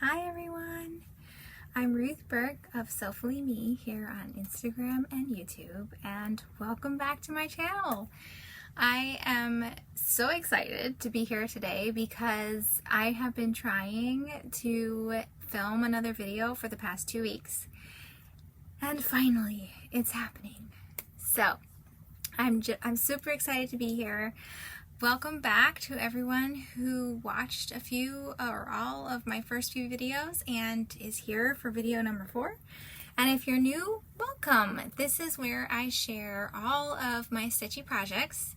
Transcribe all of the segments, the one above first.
Hi everyone, I'm Ruth Burke of Soulfully Me here on Instagram and YouTube, and welcome back to my channel. I am so excited to be here today because I have been trying to film another video for the past 2 weeks, and finally it's happening. So I'm super excited to be here. Welcome back to everyone who watched a few or all of my first few videos and is here for video number 4. And if you're new, welcome. This is where I share all of my stitchy projects.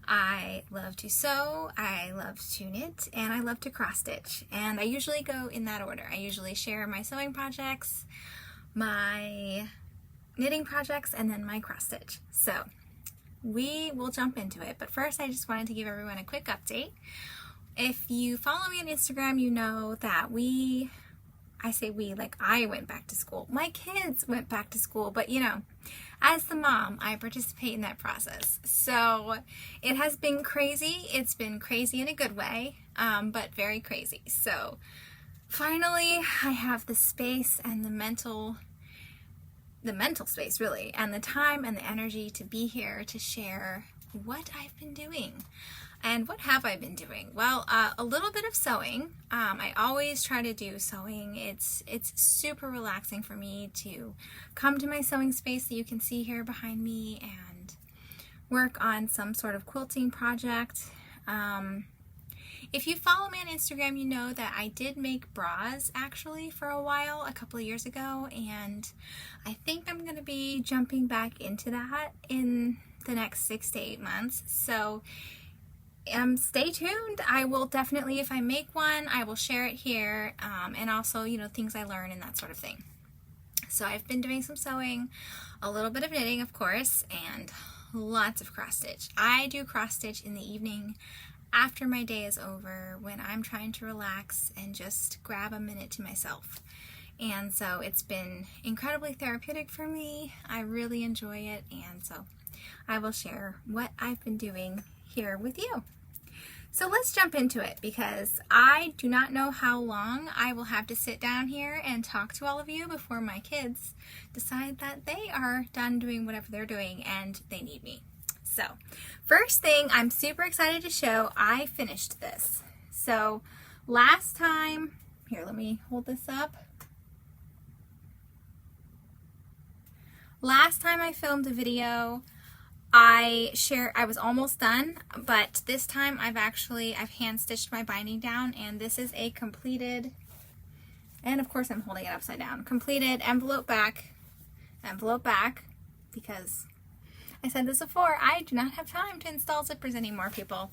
I love to sew, I love to knit, and I love to cross stitch. And I usually go in that order. I usually share my sewing projects, my knitting projects, and then my cross stitch. So we will jump into it, but first I just wanted to give everyone a quick update. If you follow me on Instagram, you know that I say we, like I went back to school. My kids went back to school, but you know, as the mom, I participate in that process. So it has been crazy. It's been crazy in a good way, but very crazy. So finally, I have the space and the mental space really, and the time and the energy to be here to share what I've been doing. And what have I been doing? Well, a little bit of sewing. I always try to do sewing. It's super relaxing for me to come to my sewing space that you can see here behind me and work on some sort of quilting project. If you follow me on Instagram, you know that I did make bras actually for a while, a couple of years ago, and I think I'm going to be jumping back into that in the next 6 to 8 months. So stay tuned. I will definitely, if I make one, I will share it here, and also, you know, things I learn and that sort of thing. So I've been doing some sewing, a little bit of knitting, of course, and lots of cross stitch. I do cross stitch in the evening after my day is over, when I'm trying to relax and just grab a minute to myself. And so it's been incredibly therapeutic for me. I really enjoy it, and so I will share what I've been doing here with you. So let's jump into it, because I do not know how long I will have to sit down here and talk to all of you before my kids decide that they are done doing whatever they're doing and they need me. So first thing, I'm super excited to show, I finished this. So last time, here, let me hold this up. Last time I filmed a video, I was almost done, but this time I've hand stitched my binding down, and this is a completed, and of course I'm holding it upside down, completed envelope back, because I said this before, I do not have time to install zippers anymore, people.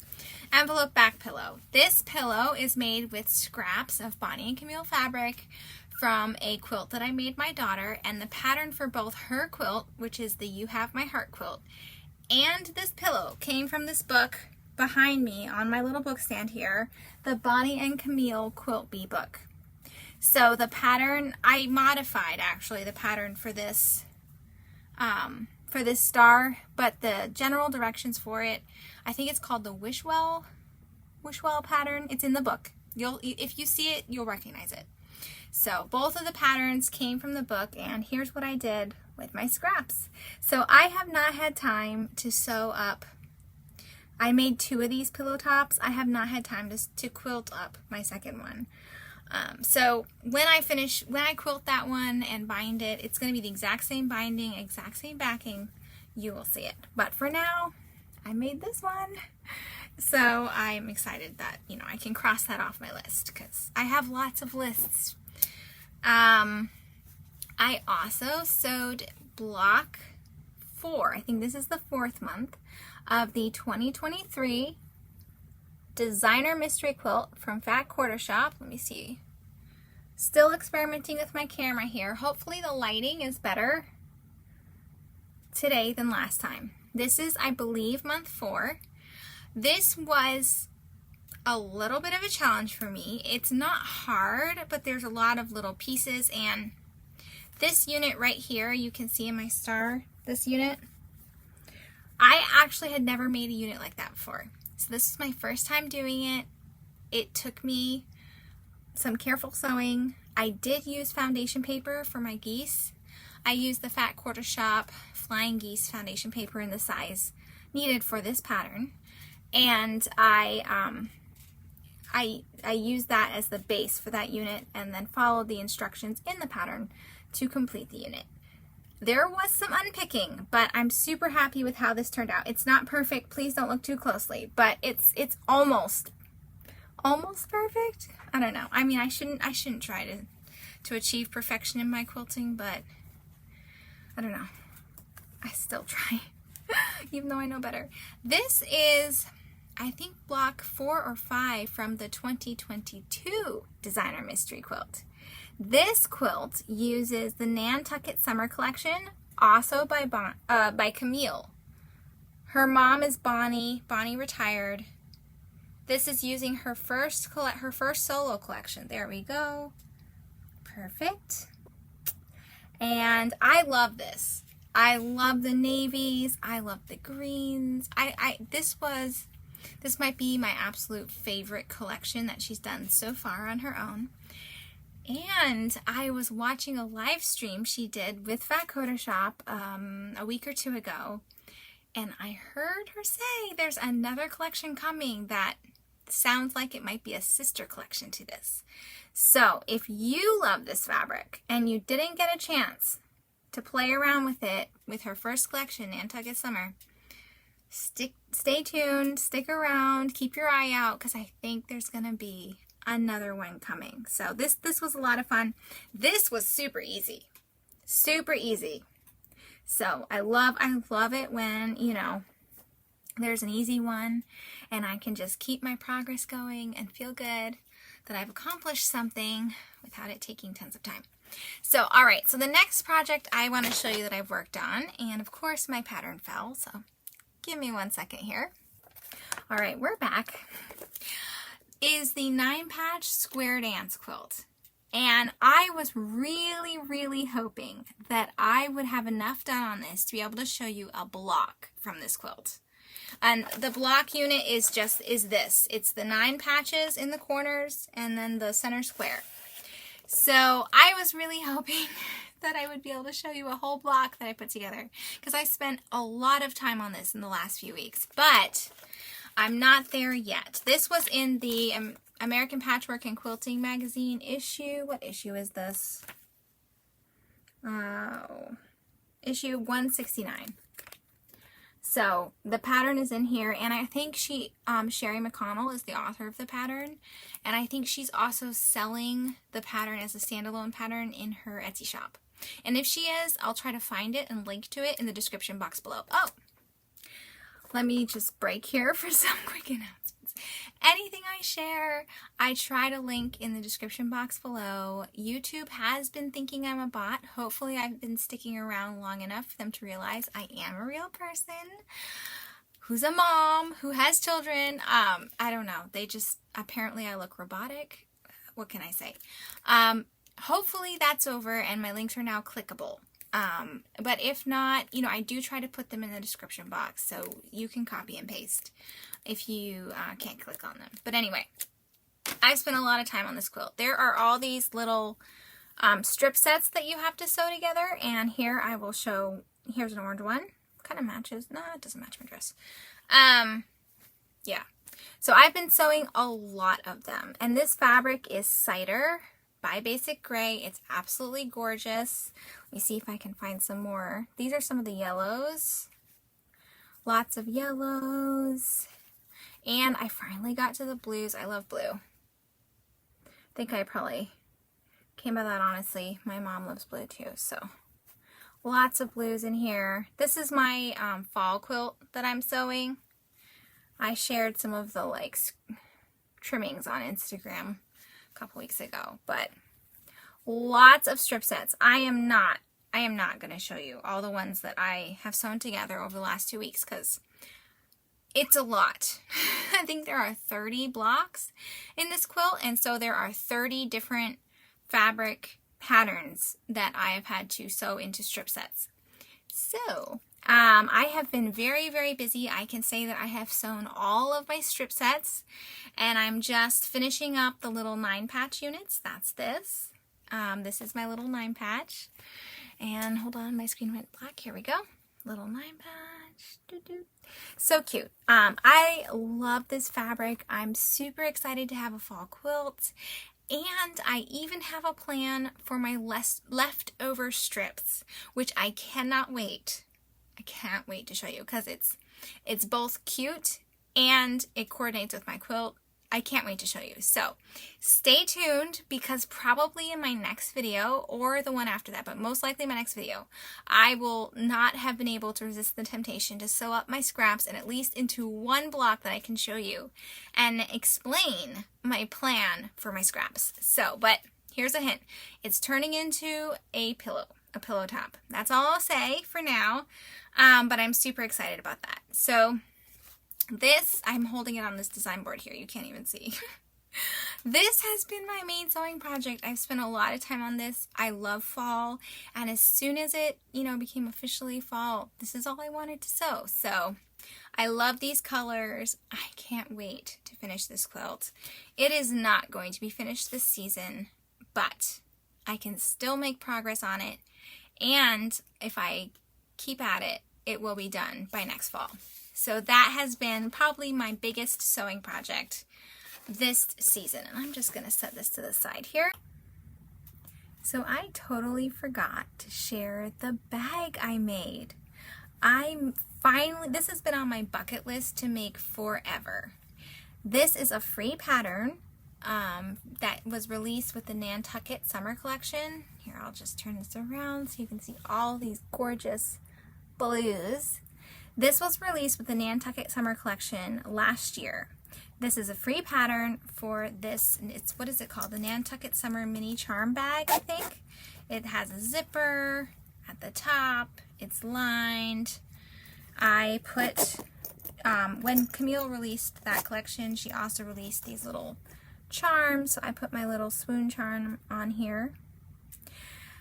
Envelope back pillow. This pillow is made with scraps of Bonnie and Camille fabric from a quilt that I made my daughter, and the pattern for both her quilt, which is the You Have My Heart quilt, and this pillow came from this book behind me on my little book stand here, the Bonnie and Camille Quilt Bee book. So the pattern, I modified actually the pattern for this star, but the general directions for it, I think it's called the Wishwell pattern. It's in the book. If you see it, you'll recognize it. So both of the patterns came from the book, and here's what I did with my scraps. So I have not had time to sew up. I made 2 of these pillow tops. I have not had time to quilt up my second one. So when I quilt that one and bind it, it's going to be the exact same binding, exact same backing. You will see it. But for now, I made this one. So I'm excited that, you know, I can cross that off my list, because I have lots of lists. I also sewed block 4. I think this is the 4th month of the 2023 Designer Mystery Quilt from Fat Quarter Shop. Let me see. Still experimenting with my camera here. Hopefully the lighting is better today than last time. This is, I believe, month 4. This was a little bit of a challenge for me. It's not hard, but there's a lot of little pieces, and this unit right here, you can see in my star, this unit, I actually had never made a unit like that before. So this is my first time doing it. It took me some careful sewing. I did use foundation paper for my geese. I used the Fat Quarter Shop Flying Geese foundation paper in the size needed for this pattern, and I used that as the base for that unit and then followed the instructions in the pattern to complete the unit. There was some unpicking, but I'm super happy with how this turned out. It's not perfect, please don't look too closely, but it's almost perfect. I don't know. I mean, I shouldn't try to achieve perfection in my quilting, but I don't know. I still try, even though I know better. This is, I think, block 4 or 5 from the 2022 Designer Mystery Quilt. This quilt uses the Nantucket Summer Collection, also by Camille. Her mom is Bonnie. Bonnie retired. This is using her first solo collection. There we go. Perfect. And I love this. I love the navies. I love the greens. This might be my absolute favorite collection that she's done so far on her own. And I was watching a live stream she did with Fat Quarter Shop a week or two ago, and I heard her say there's another collection coming that sounds like it might be a sister collection to this. So if you love this fabric and you didn't get a chance to play around with it with her first collection, Nantucket Summer, stay tuned, stick around, keep your eye out, because I think there's going to be another one coming. So this was a lot of fun. This was super easy. Super easy. So I love it when, you know, there's an easy one and I can just keep my progress going and feel good that I've accomplished something without it taking tons of time. So, all right, so the next project I want to show you that I've worked on, and of course my pattern fell, so give me 1 second here. All right, we're back, is the 9-patch square dance quilt. And I was really hoping that I would have enough done on this to be able to show you a block from this quilt. And the block unit is this. It's the 9 patches in the corners and then the center square. So I was really hoping that I would be able to show you a whole block that I put together, because I spent a lot of time on this in the last few weeks, but I'm not there yet. This was in the American Patchwork and Quilting magazine issue. What issue is this? Issue 169. So the pattern is in here, and I think Sherry McConnell is the author of the pattern, and I think she's also selling the pattern as a standalone pattern in her Etsy shop. And if she is, I'll try to find it and link to it in the description box below. Oh, let me just break here for some quick announcements. Anything I share, I try to link in the description box below. YouTube has been thinking I'm a bot. Hopefully I've been sticking around long enough for them to realize I am a real person who's a mom, who has children. I don't know. They just, apparently I look robotic. What can I say? Hopefully that's over and my links are now clickable. But if not, you know, I do try to put them in the description box so you can copy and paste if you can't click on them. But anyway, I've spent a lot of time on this quilt. There are all these little strip sets that you have to sew together, and here I will show, here's an orange one. Kind of matches. No, it doesn't match my dress. Yeah. So I've been sewing a lot of them, and this fabric is Cider by Basic Gray. It's absolutely gorgeous. Let me see if I can find some more. These are some of the yellows. Lots of yellows. And I finally got to the blues. I love blue. I think I probably came by that honestly. My mom loves blue too, so lots of blues in here. This is my fall quilt that I'm sewing. I shared some of the trimmings on Instagram a couple weeks ago, but lots of strip sets. I am not going to show you all the ones that I have sewn together over the last 2 weeks because it's a lot. I think there are 30 blocks in this quilt, and so there are 30 different fabric patterns that I have had to sew into strip sets. So I have been very, very busy. I can say that I have sewn all of my strip sets, and I'm just finishing up the little 9-patch units. That's this. This is my little 9-patch. And hold on, my screen went black. Here we go. Little 9-patch. Doo-doo. So cute. I love this fabric. I'm super excited to have a fall quilt. And I even have a plan for my leftover strips, which I cannot wait. I can't wait to show you because it's both cute and it coordinates with my quilt. I can't wait to show you. So stay tuned because probably in my next video or the one after that, but most likely my next video, I will not have been able to resist the temptation to sew up my scraps and at least into one block that I can show you and explain my plan for my scraps. So, but here's a hint. It's turning into a pillow top. That's all I'll say for now, but I'm super excited about that. So this, I'm holding it on this design board here. You can't even see. This has been my main sewing project. I've spent a lot of time on this. I love fall, and as soon as it, became officially fall, this is all I wanted to sew. So I love these colors. I can't wait to finish this quilt. It is not going to be finished this season, but I can still make progress on it, and if I keep at it, it will be done by next fall. So that has been probably my biggest sewing project this season. And I'm just going to set this to the side here. So I totally forgot to share the bag I made. This has been on my bucket list to make forever. This is a free pattern that was released with the Nantucket Summer Collection. Here, I'll just turn this around so you can see all these gorgeous blues. This was released with the Nantucket Summer Collection last year. This is a free pattern for this. What is it called? The Nantucket Summer Mini Charm Bag, I think. It has a zipper at the top. It's lined. I put, when Camille released that collection, she also released these little charms. So I put my little swoon charm on here.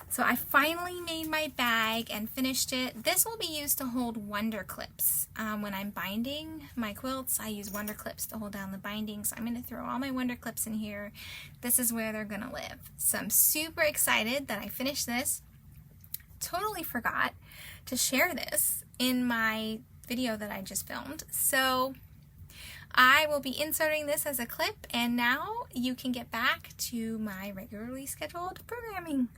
So I finally made my bag and finished it. This will be used to hold wonder clips. When I'm binding my quilts, I use wonder clips to hold down the binding. So I'm going to throw all my wonder clips in here. This is where they're going to live. So I'm super excited that I finished this. Totally forgot to share this in my video that I just filmed. So I will be inserting this as a clip, and now you can get back to my regularly scheduled programming.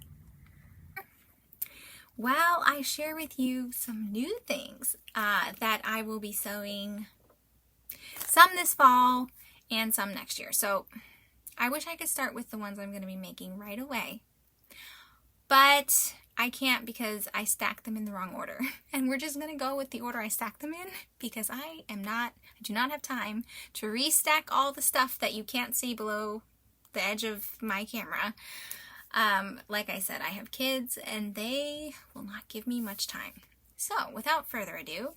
Well, I share with you some new things that I will be sewing, some this fall and some next year. So I wish I could start with the ones I'm going to be making right away, but I can't because I stacked them in the wrong order. And we're just going to go with the order I stacked them in because I do not have time to restack all the stuff that you can't see below the edge of my camera. Like I said, I have kids and they will not give me much time. So without further ado,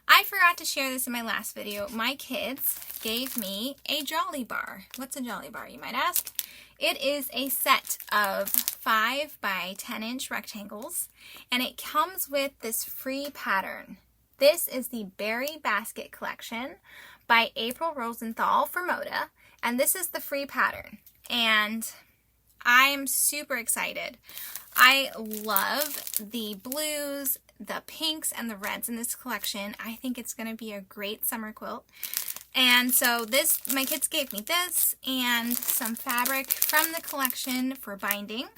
I forgot to share this in my last video. My kids gave me a Jolly Bar. What's a Jolly Bar, you might ask? It is a set of 5 by 10 inch rectangles, and it comes with this free pattern. This is the Berry Basket Collection by April Rosenthal for Moda, and this is the free pattern. And I am super excited. I love the blues, the pinks, and the reds in this collection. I think it's going to be a great summer quilt. And so my kids gave me this and some fabric from the collection for binding.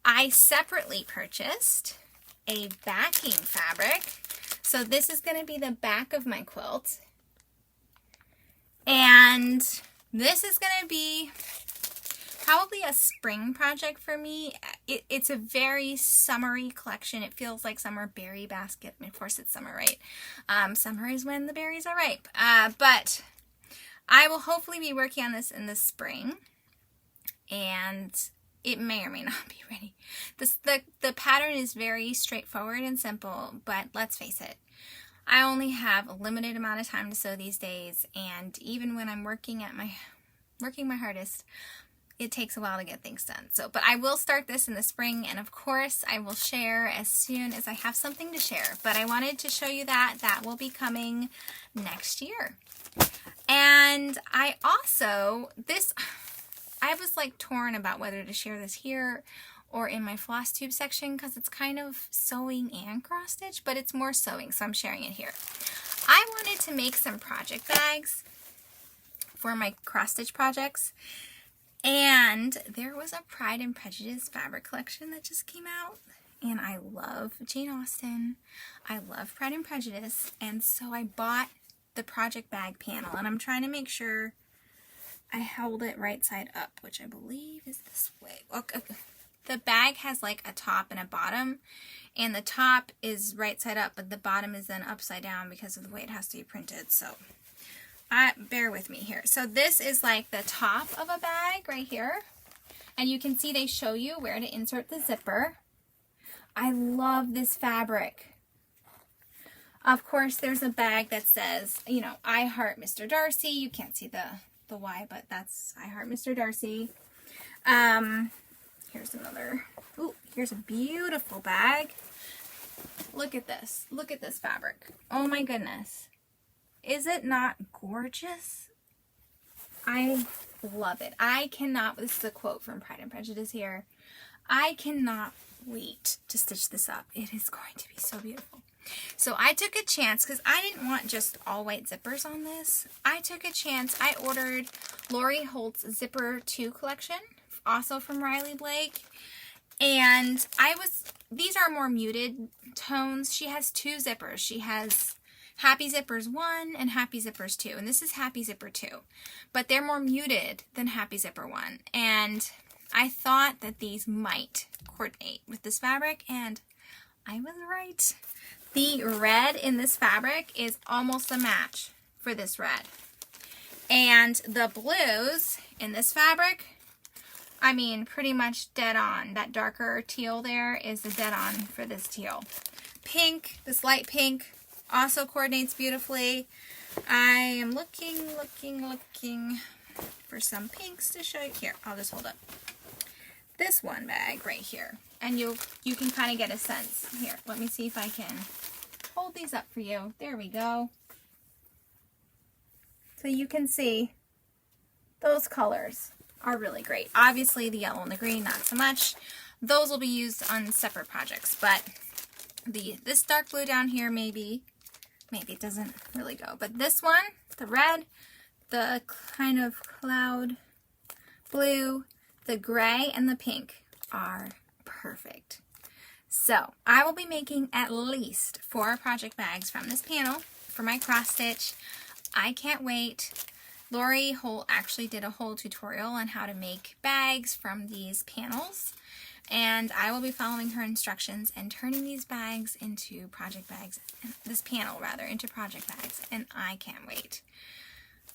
I separately purchased a backing fabric. So this is going to be the back of my quilt. And this is going to be probably a spring project for me. It's a very summery collection. It feels like summer. Berry basket. Of course it's summer, right? Summer is when the berries are ripe. But I will hopefully be working on this in the spring. And it may or may not be ready. The pattern is very straightforward and simple, but let's face it. I only have a limited amount of time to sew these days, and even when I'm working my hardest, it takes a while to get things done. So, but I will start this in the spring, and of course I will share as soon as I have something to share. But I wanted to show you that will be coming next year. And I also, I was like torn about whether to share this here or in my floss tube section because it's kind of sewing and cross stitch, but it's more sewing, so I'm sharing it here. I wanted to make some project bags for my cross stitch projects, and there was a Pride and Prejudice fabric collection that just came out, and I love Jane Austen, I love Pride and Prejudice, and so I bought the project bag panel, and I'm trying to make sure I held it right side up, which I believe is this way. Okay. The bag has like a top and a bottom, and the top is right side up, but the bottom is then upside down because of the way it has to be printed. So bear with me here. So this is like the top of a bag right here, and you can see they show you where to insert the zipper. I love this fabric. Of course, there's a bag that says, you know, I heart Mr. Darcy. You can't see the Y, but that's I heart Mr. Darcy. Here's another. Ooh, here's a beautiful bag. Look at this. Look at this fabric. Oh my goodness. Is it not gorgeous? I love it. I cannot, this is a quote from Pride and Prejudice here. I cannot wait to stitch this up. It is going to be so beautiful. So I took a chance because I didn't want just all white zippers on this. I took a chance. I ordered Lori Holt's Zipper 2 collection, also from Riley Blake. And these are more muted tones. She has 2 zippers. She has Happy Zippers 1 and Happy Zippers 2. And this is Happy Zipper 2. But they're more muted than Happy Zipper 1. And I thought that these might coordinate with this fabric, and I was right. The red in this fabric is almost a match for this red. And the blues in this fabric, I mean, pretty much dead on. That darker teal there is the dead on for this teal. Pink, this light pink, also coordinates beautifully. I am looking for some pinks to show you. Here, I'll just hold up this one bag right here. And you can kind of get a sense. Here, let me see if I can hold these up for you. There we go. So you can see those colors are really great. Obviously the yellow and the green, not so much. Those will be used on separate projects, but this dark blue down here, maybe it doesn't really go. But this one, the red, the kind of cloud blue, the gray, and the pink are perfect. So I will be making at least 4 project bags from this panel for my cross stitch. I can't wait. Lori Holt actually did a whole tutorial on how to make bags from these panels, and I will be following her instructions and turning these bags into project bags, this panel rather, into project bags, and I can't wait.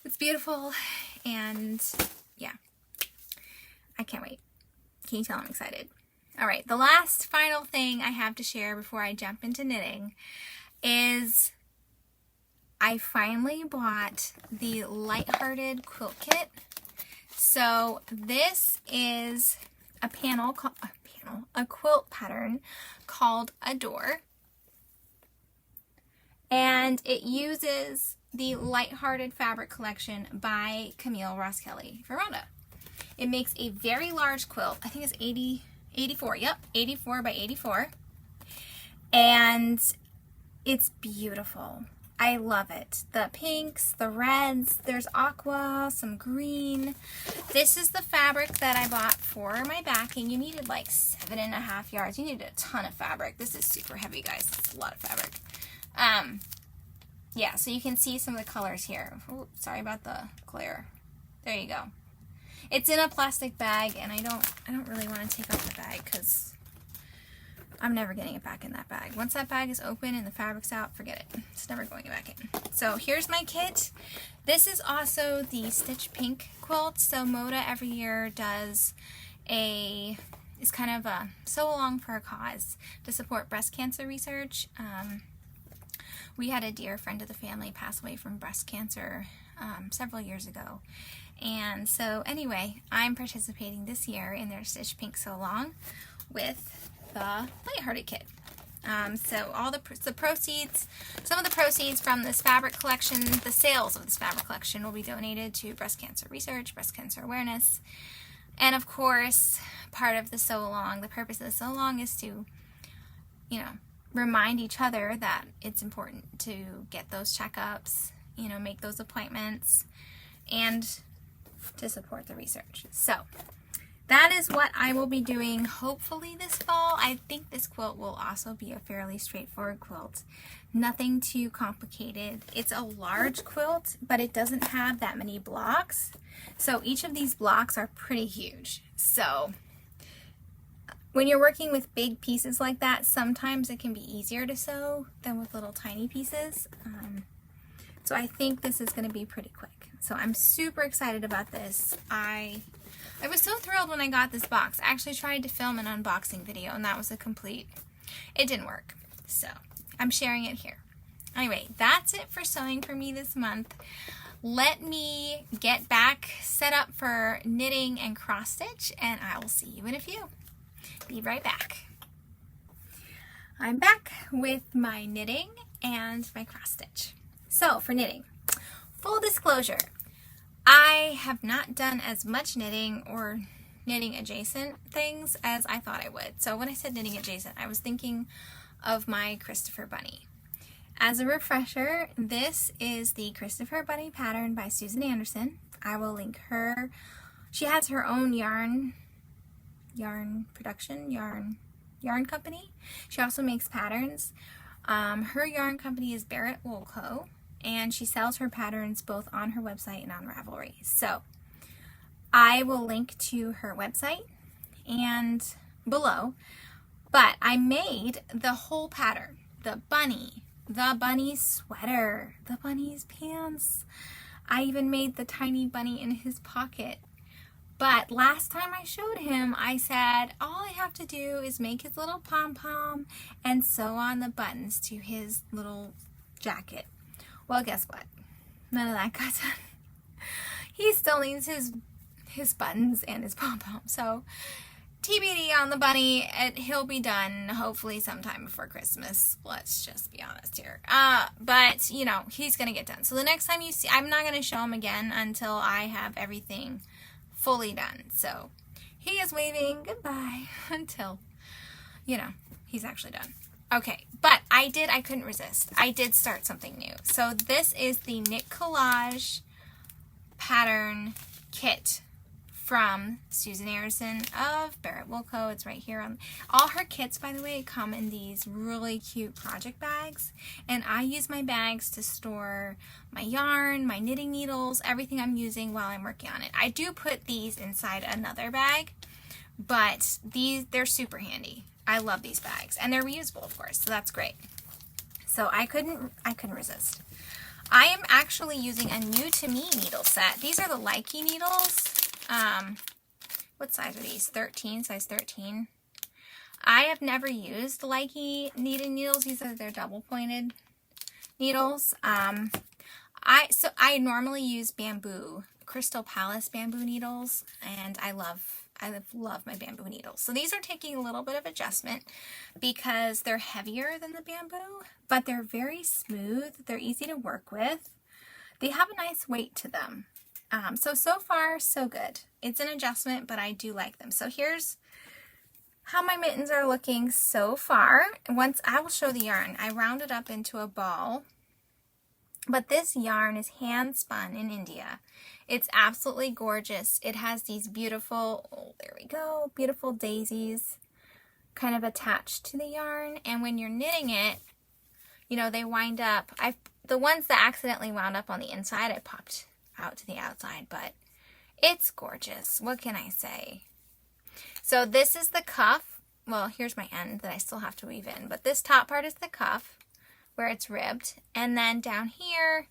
It's beautiful, and yeah, I can't wait. Can you tell I'm excited? All right, the last final thing I have to share before I jump into knitting is I finally bought the Lighthearted Quilt Kit. So this is a quilt pattern called Adore. And it uses the Lighthearted Fabric Collection by Camille Ross Kelly Verona. It makes a very large quilt. I think it's 84, yep, 84 by 84. And it's beautiful. I love it. The pinks, the reds, there's aqua, some green. This is the fabric that I bought for my backing. You needed like 7.5 yards. You needed a ton of fabric. This is super heavy, guys. It's a lot of fabric. Yeah, so you can see some of the colors here. Ooh, sorry about the glare. There you go. It's in a plastic bag, and I don't really want to take out the bag because I'm never getting it back in that bag. Once that bag is open and the fabric's out, forget it. It's never going back in. So here's my kit. This is also the Stitch Pink quilt. So Moda every year does it's kind of a sew along for a cause to support breast cancer research. We had a dear friend of the family pass away from breast cancer several years ago. And so anyway, I'm participating this year in their Stitch Pink Sew Along with the Lighthearted Kit. So all the proceeds, some of the proceeds from this fabric collection, the sales of this fabric collection will be donated to breast cancer research, breast cancer awareness. And of course, part of the Sew Along, the purpose of the Sew Along is to, you know, remind each other that it's important to get those checkups, you know, make those appointments, and to support the research. So that is what I will be doing hopefully this fall. I think this quilt will also be a fairly straightforward quilt. Nothing too complicated. It's a large quilt, but it doesn't have that many blocks. So each of these blocks are pretty huge. So when you're working with big pieces like that, sometimes it can be easier to sew than with little tiny pieces. So I think this is going to be pretty quick. So I'm super excited about this. I was so thrilled when I got this box. I actually tried to film an unboxing video and that was it didn't work. So I'm sharing it here. Anyway, that's it for sewing for me this month. Let me get back set up for knitting and cross stitch and I will see you in a few. Be right back. I'm back with my knitting and my cross stitch. So for knitting, full disclosure, I have not done as much knitting or knitting adjacent things as I thought I would. So when I said knitting adjacent, I was thinking of my Christopher Bunny. As a refresher, this is the Christopher Bunny pattern by Susan Anderson. I will link her. She has her own yarn company. She also makes patterns. Her yarn company is Barrett Wool Co. And she sells her patterns both on her website and on Ravelry. So I will link to her website and below. But I made the whole pattern. The bunny's sweater, the bunny's pants. I even made the tiny bunny in his pocket. But last time I showed him, I said, all I have to do is make his little pom-pom and sew on the buttons to his little jacket. Well, guess what? None of that got done. He still needs his buttons and his pom-pom. So TBD on the bunny. He'll be done hopefully sometime before Christmas. Let's just be honest here. But, you know, he's going to get done. So the next time you see, I'm not going to show him again until I have everything fully done. So he is waving goodbye until, you know, he's actually done. Okay, but I couldn't resist. I did start something new. So this is the Knit Collage pattern kit from Susan Anderson of Barrett Wool Co. It's right here on all her kits, by the way, come in these really cute project bags. And I use my bags to store my yarn, my knitting needles, everything I'm using while I'm working on it. I do put these inside another bag, but they're super handy. I love these bags, and they're reusable, of course, so that's great. So I couldn't resist. I am actually using a new to me needle set. These are the Likey needles. What size are these? 13, size 13. I have never used Likey knitting needles. These are their double pointed needles. I normally use bamboo, Crystal Palace bamboo needles, and I love my bamboo needles. So these are taking a little bit of adjustment because they're heavier than the bamboo, but they're very smooth. They're easy to work with. They have a nice weight to them. So far, so good. It's an adjustment, but I do like them. So here's how my mittens are looking so far. Once I will show the yarn. I rounded up into a ball, but this yarn is hand spun in India. It's absolutely gorgeous. It has these beautiful, oh, there we go, beautiful daisies kind of attached to the yarn. And when you're knitting it, you know, they wind up, the ones that accidentally wound up on the inside, I popped out to the outside, but it's gorgeous. What can I say? So this is the cuff. Well, here's my end that I still have to weave in, but this top part is the cuff where it's ribbed. And then down here,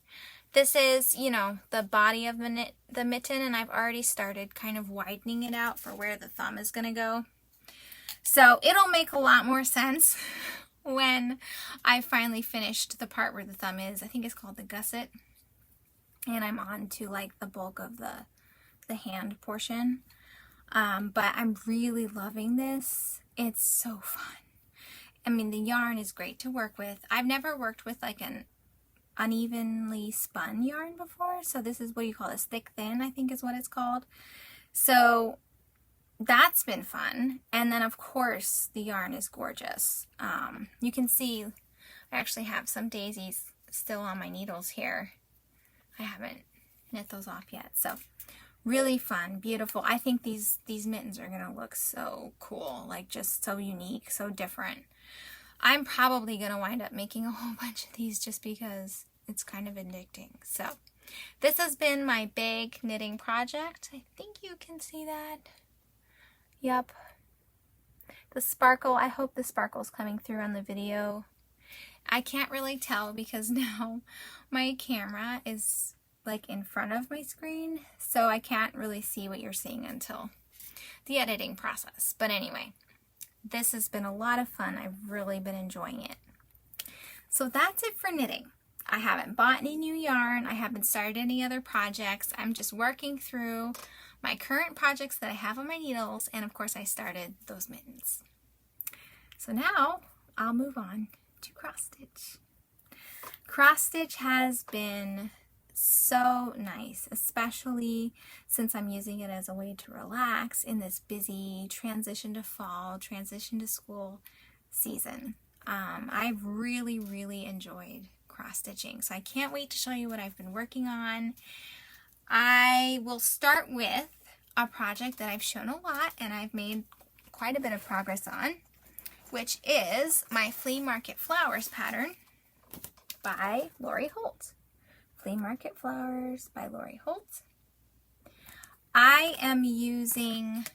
this is, you know, the body of the mitten, and I've already started kind of widening it out for where the thumb is going to go. So it'll make a lot more sense when I finally finished the part where the thumb is. I think it's called the gusset. And I'm on to like the bulk of the the hand portion. But I'm really loving this. It's so fun. I mean, the yarn is great to work with. I've never worked with like an unevenly spun yarn before, so this is what you call this, thick thin, I think is what it's called. So that's been fun. And then of course the yarn is gorgeous. You can see I actually have some daisies still on my needles here. I haven't knit those off yet. So really fun, beautiful. I think these mittens are gonna look so cool, like just so unique, so different. I'm probably gonna wind up making a whole bunch of these just because it's kind of addicting. So this has been my big knitting project. I think you can see that. Yep. The sparkle, I hope the sparkle's coming through on the video. I can't really tell because now my camera is like in front of my screen, so I can't really see what you're seeing until the editing process. But anyway, this has been a lot of fun. I've really been enjoying it. So that's it for knitting. I haven't bought any new yarn. I haven't started any other projects. I'm just working through my current projects that I have on my needles, and of course I started those mittens. So now I'll move on to cross stitch. Cross stitch has been so nice, especially since I'm using it as a way to relax in this busy transition to fall, transition to school season. I've really enjoyed cross stitching, so I can't wait to show you what I've been working on. I will start with a project that I've shown a lot and I've made quite a bit of progress on, which is my Flea Market Flowers pattern by Lori Holt. Flea Market Flowers by Lori Holt. I am using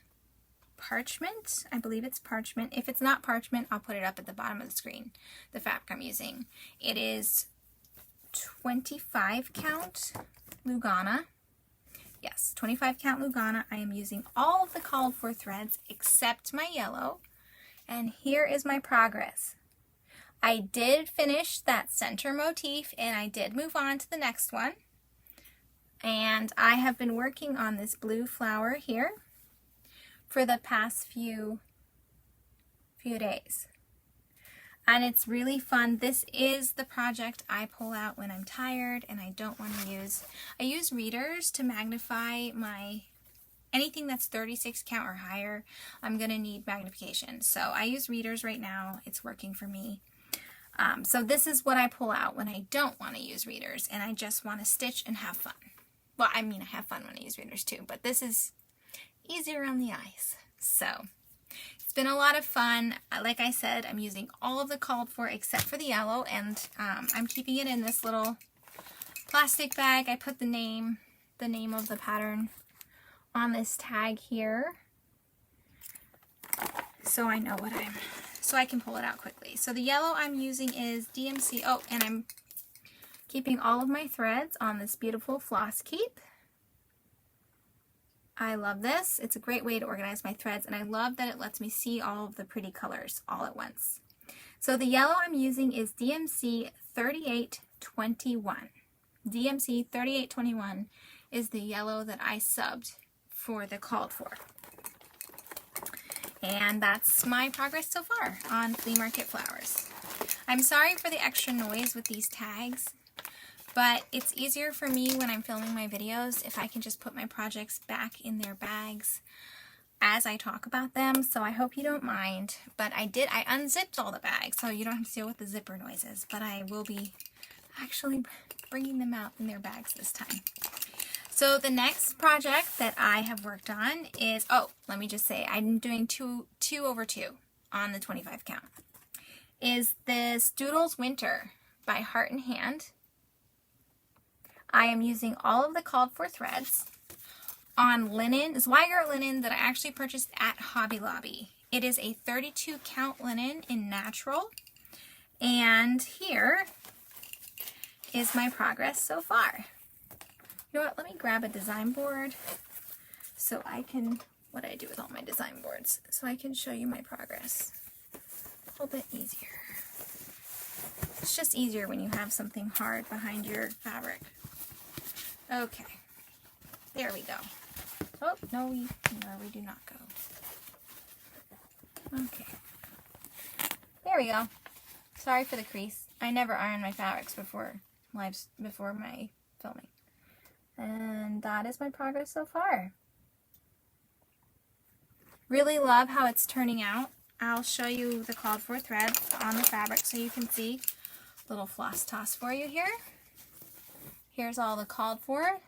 parchment. I believe it's parchment. If it's not parchment, I'll put it up at the bottom of the screen, the fabric I'm using. It is 25 count Lugana. Yes, 25 count Lugana. I am using all of the called for threads except my yellow. And here is my progress. I did finish that center motif and I did move on to the next one. And I have been working on this blue flower here for the past few days. And it's really fun. This is the project I pull out when I'm tired and I don't want to use. I use readers to magnify my anything that's 36 count or higher. I'm going to need magnification. So I use readers right now. It's working for me. So this is what I pull out when I don't want to use readers and I just want to stitch and have fun. Well, I mean, I have fun when I use readers too, but this is easier on the eyes. So it's been a lot of fun. Like I said, I'm using all of the called for except for the yellow, and I'm keeping it in this little plastic bag. I put the name of the pattern on this tag here so I know what so I can pull it out quickly. So the yellow I'm using is DMC. Oh, and I'm keeping all of my threads on this beautiful floss keep. I love this. It's a great way to organize my threads, and I love that it lets me see all of the pretty colors all at once. So the yellow I'm using is DMC 3821. DMC 3821 is the yellow that I subbed for the called for. And that's my progress so far on Flea Market Flowers. I'm sorry for the extra noise with these tags, but it's easier for me when I'm filming my videos if I can just put my projects back in their bags as I talk about them, so I hope you don't mind. But I unzipped all the bags, so you don't have to deal with the zipper noises, but I will be actually bringing them out in their bags this time. So the next project that I have worked on is, oh, let me just say, I'm doing 2 over 2 on the 25 count, is this Doodles Winter by Heart and Hand. I am using all of the called for threads on linen, Zweigart linen that I actually purchased at Hobby Lobby. It is a 32 count linen in natural, and here is my progress so far. You know what, let me grab a design board so I can, what I do with all my design boards, so I can show you my progress a little bit easier. It's just easier when you have something hard behind your fabric. Okay, there we go. Oh, no, we do not go. Okay. There we go. Sorry for the crease. I never iron my fabrics before my filming. And that is my progress so far. Really love how it's turning out. I'll show you the called for threads on the fabric so you can see. Little floss toss for you here. Here's all the called for.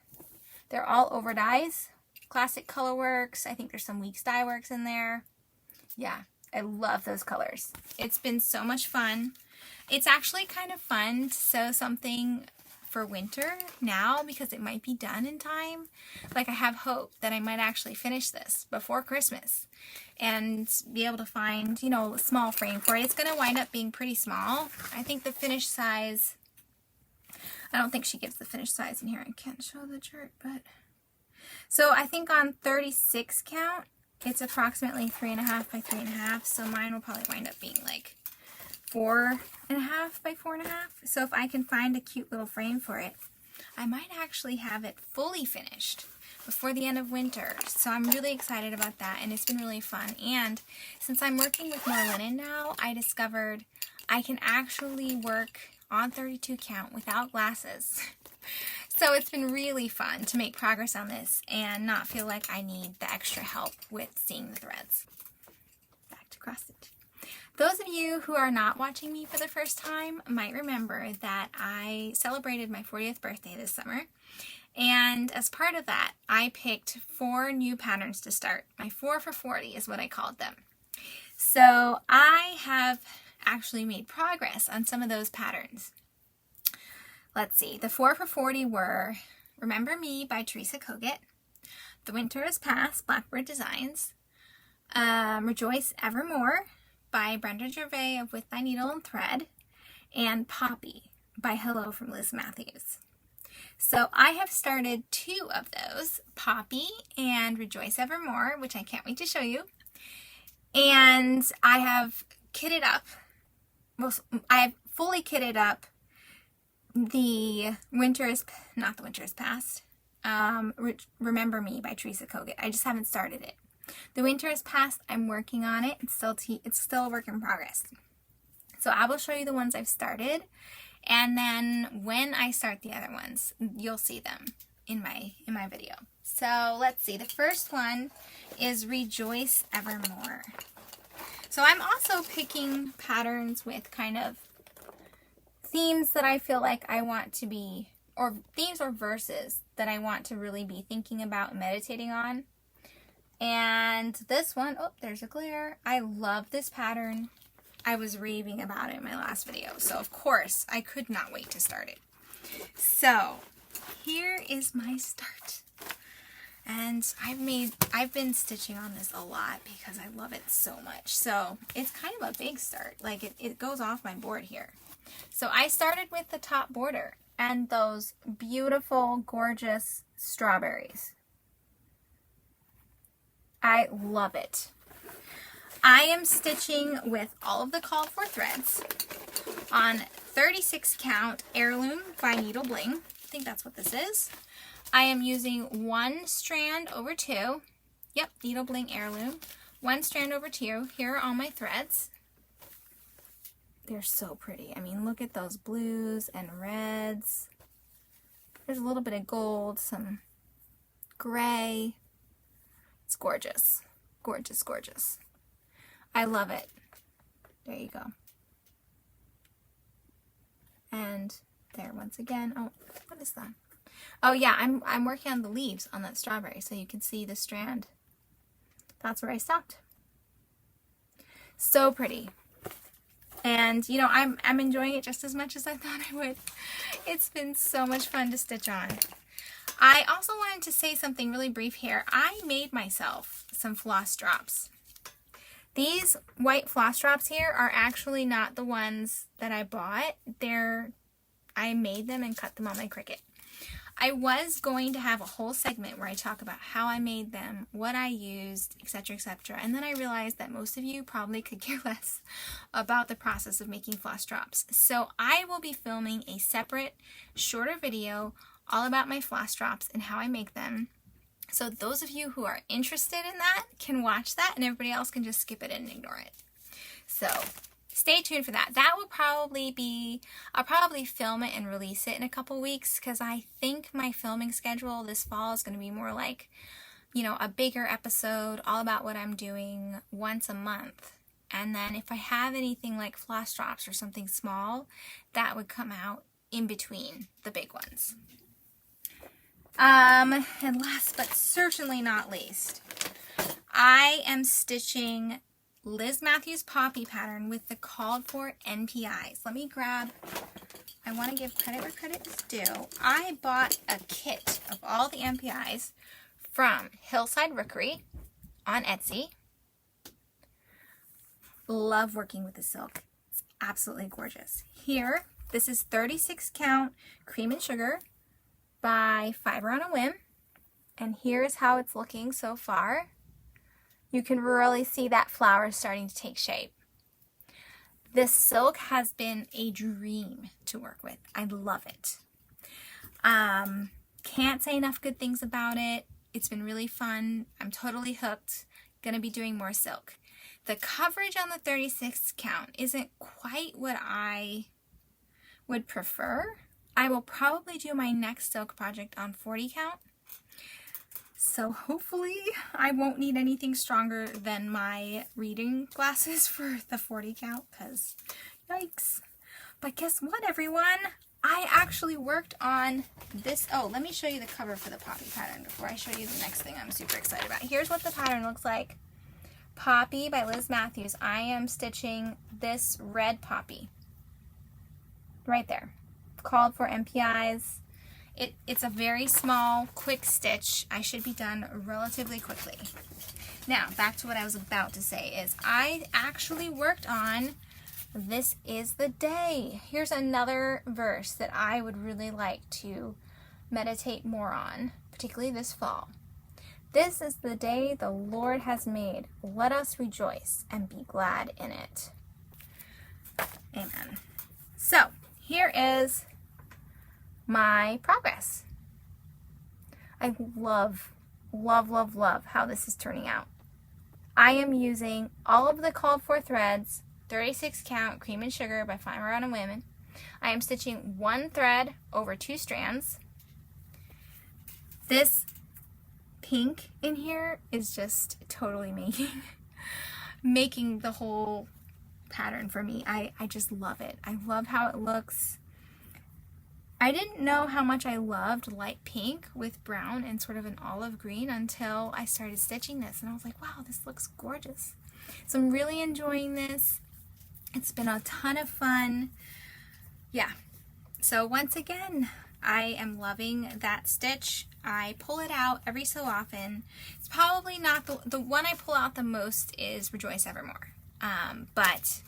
They're all over dyes. Classic Color Works. I think there's some Weeks Dye Works in there. Yeah, I love those colors. It's been so much fun. It's actually kind of fun to sew something for winter now because it might be done in time. Like, I have hope that I might actually finish this before Christmas and be able to find, you know, a small frame for it. It's going to wind up being pretty small. I think the finished size, I don't think she gives the finished size in here. I can't show the chart, but so I think on 36 count, it's approximately 3.5 by 3.5. So mine will probably wind up being like 4.5 by 4.5. So if I can find a cute little frame for it, I might actually have it fully finished before the end of winter. So I'm really excited about that, and it's been really fun. And since I'm working with more linen now, I discovered I can actually work on 32 count without glasses. So it's been really fun to make progress on this and not feel like I need the extra help with seeing the threads. Back to cross stitch. Those of you who are not watching me for the first time might remember that I celebrated my 40th birthday this summer. And as part of that, I picked 4 new patterns to start. My 4 for 40 is what I called them. So I have actually made progress on some of those patterns. Let's see. The 4 for 40 were Remember Me by Teresa Kogut, The Winter Is Past, Blackbird Designs, Rejoice Evermore by Brenda Gervais of With Thy Needle and Thread, and Poppy by Hello from Liz Matthews. So I have started 2 of those, Poppy and Rejoice Evermore, which I can't wait to show you. And I have kitted up, well, I've fully kitted up the Winter Is, not The Winter Is Past, Remember Me by Teresa Kogut. I just haven't started it. The Winter Is Past, I'm working on it. It's still a work in progress. So I will show you the ones I've started, and then when I start the other ones, you'll see them in my video. So let's see. The first one is Rejoice Evermore. So I'm also picking patterns with kind of themes that I feel like I want to be, or themes or verses that I want to really be thinking about and meditating on. And this one, oh, there's a glare. I love this pattern. I was raving about it in my last video. So of course, I could not wait to start it. So here is my start. And I've been stitching on this a lot because I love it so much. So it's kind of a big start. Like it goes off my board here. So I started with the top border and those beautiful, gorgeous strawberries. I love it. I am stitching with all of the called for threads on 36 count Heirloom by Needle Bling. I think that's what this is. I am using 1 strand over 2. Yep, Needle Bling Heirloom. 1 strand over 2. Here are all my threads. They're so pretty. I mean, look at those blues and reds. There's a little bit of gold, some gray. It's gorgeous. Gorgeous, gorgeous. I love it. There you go. And there once again. Oh, what is that? Oh yeah, I'm working on the leaves on that strawberry so you can see the strand. That's where I stopped. So pretty. And you know, I'm enjoying it just as much as I thought I would. It's been so much fun to stitch on. I also wanted to say something really brief here. I made myself some floss drops. These white floss drops here are actually not the ones that I bought. I made them and cut them on my Cricut. I was going to have a whole segment where I talk about how I made them, what I used, etc., etc. And then I realized that most of you probably could care less about the process of making floss drops. So I will be filming a separate, shorter video all about my floss drops and how I make them. So those of you who are interested in that can watch that, and everybody else can just skip it and ignore it. So stay tuned for that. That will probably be, I'll probably film it and release it in a couple weeks, because I think my filming schedule this fall is going to be more like, you know, a bigger episode all about what I'm doing once a month. And then if I have anything like floss drops or something small, that would come out in between the big ones. And last but certainly not least, I am stitching Liz Matthews Poppy pattern with the called for NPIs. Let me grab, I want to give credit where credit is due. I bought a kit of all the NPIs from Hillside Rookery on Etsy. Love working with the silk. It's absolutely gorgeous. Here, this is 36 count cream and sugar by Fiber on a Whim, and here's how it's looking so far. You can really see that flower starting to take shape. This silk has been a dream to work with. I love it. Can't say enough good things about it. It's been really fun. I'm totally hooked. Gonna be doing more silk. The coverage on the 36 count isn't quite what I would prefer. I will probably do my next silk project on 40 count. So hopefully I won't need anything stronger than my reading glasses for the 40 count, because yikes. But guess what, everyone? I actually worked on this. Oh, let me show you the cover for the poppy pattern before I show you the next thing I'm super excited about. Here's what the pattern looks like. Poppy by Liz Matthews. I am stitching this red poppy right there. Called for NPIs. It's a very small, quick stitch. I should be done relatively quickly. Now, back to what I was about to say is I actually worked on This Is the Day. Here's another verse that I would really like to meditate more on, particularly this fall. This is the day the Lord has made. Let us rejoice and be glad in it. Amen. So, here is my progress. I love, love, love, love how this is turning out. I am using all of the called for threads, 36 count cream and sugar by Fiber on a Whim. I am stitching one thread over 2 strands. This pink in here is just totally making the whole pattern for me. I just love it. I love how it looks. I didn't know how much I loved light pink with brown and sort of an olive green until I started stitching this, and I was like, wow, this looks gorgeous. So I'm really enjoying this. It's been a ton of fun. Yeah. So once again, I am loving that stitch. I pull it out every so often. It's probably not the one I pull out the most is Rejoice Evermore. But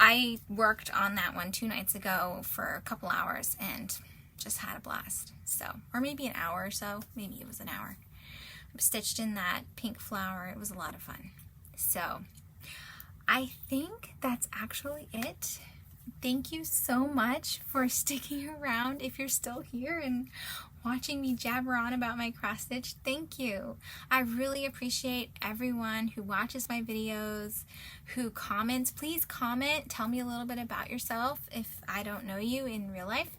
I worked on that one 2 nights ago for a couple hours and just had a blast. So, or maybe an hour or so. Maybe it was an hour. I stitched in that pink flower. It was a lot of fun. So, I think that's actually it. Thank you so much for sticking around if you're still here and watching me jabber on about my cross stitch. Thank you. I really appreciate everyone who watches my videos, who comments. Please comment. Tell me a little bit about yourself if I don't know you in real life.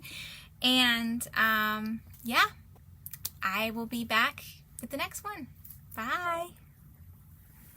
And yeah, I will be back with the next one. Bye.